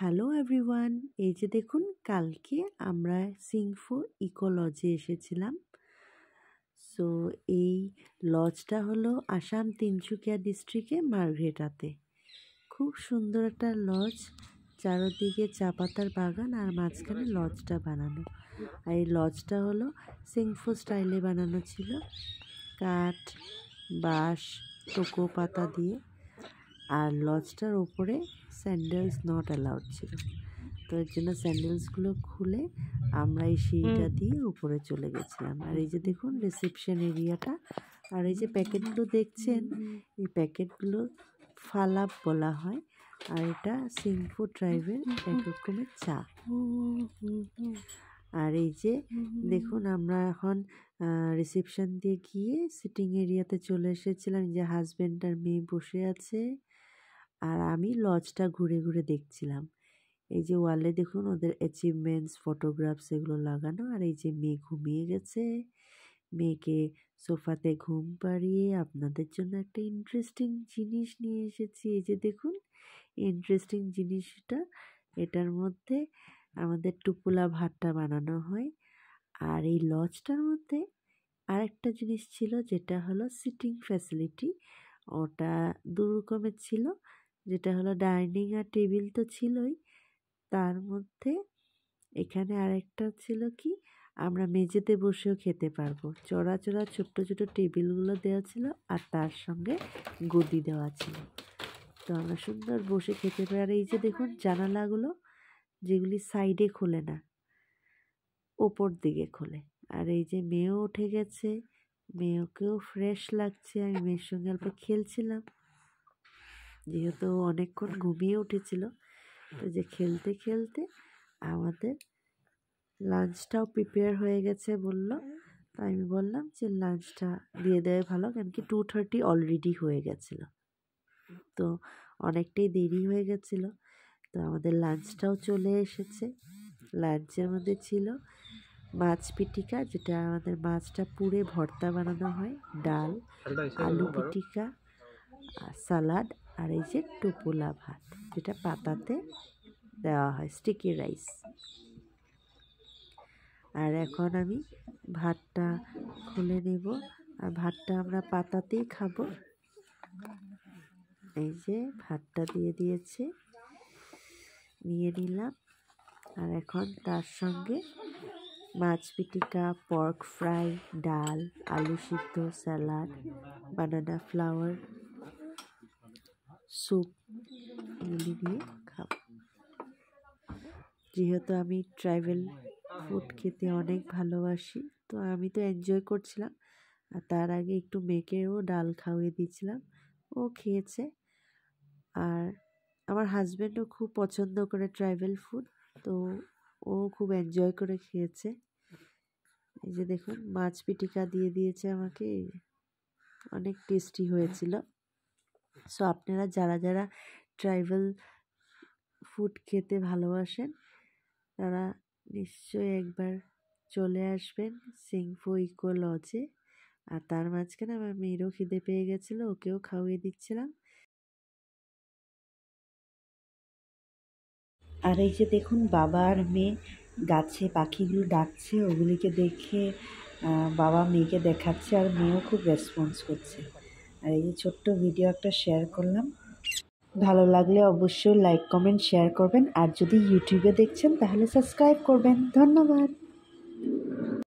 Hello everyone, এই যে দেখুন কালকে আমরা সিংফো ইকো লজে এসেছিলাম। সো এই লজটা হলো আসাম তিনসুকিয়া ডিস্ট্রিক্টে মার্ঘেটাতে। খুব সুন্দর একটা লজ, চারদিকে চা পাতার বাগান আর মাঝখানে লজটা বানানো। আর এই লজটা হলো সিংফো স্টাইলে বানানো ছিল, কাঠ, বাঁশ, টোকো পাতা দিয়ে। আর লজটার ওপরে স্যান্ডেলস নট অ্যালাউড ছিল, তো এর জন্য স্যান্ডেলসগুলো খুলে আমরা এই সিঁড়িটা দিয়ে উপরে চলে গেছিলাম। আর এই যে দেখুন রিসেপশন এরিয়াটা, আর এই যে প্যাকেটগুলো দেখছেন, এই প্যাকেটগুলো ফালাপ বলা হয়। আর এটা সিংফো ট্রাইবের এক রকমের চা। আর এই যে দেখুন আমরা এখন রিসেপশন দিয়ে গিয়ে সিটিং এরিয়াতে চলে এসেছিলাম। যে হাজব্যান্ড আর মেয়ে বসে আছে আর আমি লজটা ঘুরে ঘুরে দেখছিলাম। এই যে ওয়ালে দেখুন ওদের অ্যাচিভমেন্টস, ফটোগ্রাফস এগুলো লাগানো। আর এই যে মেয়ে ঘুমিয়ে গেছে, মেয়েকে সোফাতে ঘুম পাড়িয়ে আপনাদের জন্য একটা ইন্টারেস্টিং জিনিস নিয়ে এসেছি। এই যে দেখুন ইন্টারেস্টিং জিনিসটা, এটার মধ্যে আমাদের টুপুলা ভাতটা বানানো হয়। আর এই লজটার মধ্যে আরেকটা জিনিস ছিল, যেটা হলো সিটিং ফ্যাসিলিটি। ওটা দু রকমের ছিল, যেটা হলো ডাইনিং আর টেবিল তো ছিলই, তার মধ্যে এখানে আরেকটা ছিল কি, আমরা মেঝেতে বসেও খেতে পারবো। চড়া চড়া ছোট্ট ছোট টেবিলগুলো দেওয়া ছিল আর তার সঙ্গে গদি দেওয়া ছিল, তো আমরা সুন্দর বসে খেতে পারি। আর এই যে দেখুন জানালাগুলো, যেগুলি সাইডে খোলে না, ওপর দিকে খোলে। আর এই যে মেয়েও উঠে গেছে, মেয়েকেও ফ্রেশ লাগছে। আমি মেয়ের সঙ্গে অল্প খেলছিলাম, যেহেতু অনেকক্ষণ ঘুমিয়ে উঠেছিল। তো যে খেলতে খেলতে আমাদের লাঞ্চটাও প্রিপেয়ার হয়ে গেছে বললো। তো আমি বললাম যে লাঞ্চটা দিয়ে দেওয়া ভালো, কারণ কি 2:30 অলরেডি হয়ে গেছিলো, তো অনেকটাই দেরি হয়ে গেছিলো। তো আমাদের লাঞ্চটাও চলে এসেছে। লাঞ্চের মধ্যে ছিল মাছ পিটিকা, যেটা আমাদের মাছটা পুড়ে ভর্তা বানানো হয়, ডাল, আলু পিটিকা, সালাড, আর এই যে টোপোলা ভাত, যেটা পাতাতে দেওয়া হয়, স্টিকি রাইস। আর এখন আমি ভাতটা খুলে নেব, আর ভাতটা আমরা পাতাতেই খাবো। এই যে ভাতটা দিয়ে দিয়েছে, নিয়ে নিলাম। আর এখন তার সঙ্গে মাছ পিটিকা, পর্ক ফ্রাই, ডাল, আলু সিদ্ধ, স্যালাড, বানানা ফ্লাওয়ার, স্যুপ এগুলি দিয়ে খাবো। যেহেতু আমি ট্রাইবেল ফুড খেতে অনেক ভালোবাসি, তো আমি তো এনজয় করছিলাম। আর তার আগে একটু মেয়েকেও ডাল খাওয়িয়ে দিয়েছিলাম, ও খেয়েছে। আর আমার হাজব্যান্ডও খুব পছন্দ করে ট্রাইবেল ফুড, তো ও খুব এনজয় করে খেয়েছে। এই যে দেখুন মাছ পিটিকা দিয়ে দিয়েছে আমাকে, অনেক টেস্টি হয়েছিল। সো আপনারা যারা যারা ট্রাইবেল ফুড খেতে ভালোবাসেন, তারা নিশ্চয়ই একবার চলে আসবেন সিংফো ইকো লজে। আর তার মাঝখানে আমার মেয়েরও খিদে পেয়ে গেছিলো, ওকেও খাওয়িয়ে দিচ্ছিলাম। আর এই যে দেখুন বাবা আর মেয়ে গাছে পাখিগুলো ডাকছে, ওগুলিকে দেখে বাবা মেয়েকে দেখাচ্ছে, আর মেয়েও খুব রেসপন্স করছে। আর এই যে ছোট্ট ভিডিও একটা শেয়ার করলাম, ভালো লাগলে অবশ্যই লাইক, কমেন্ট, শেয়ার করবেন। আর যদি ইউটিউবে দেখছেন তাহলে সাবস্ক্রাইব করবেন। ধন্যবাদ।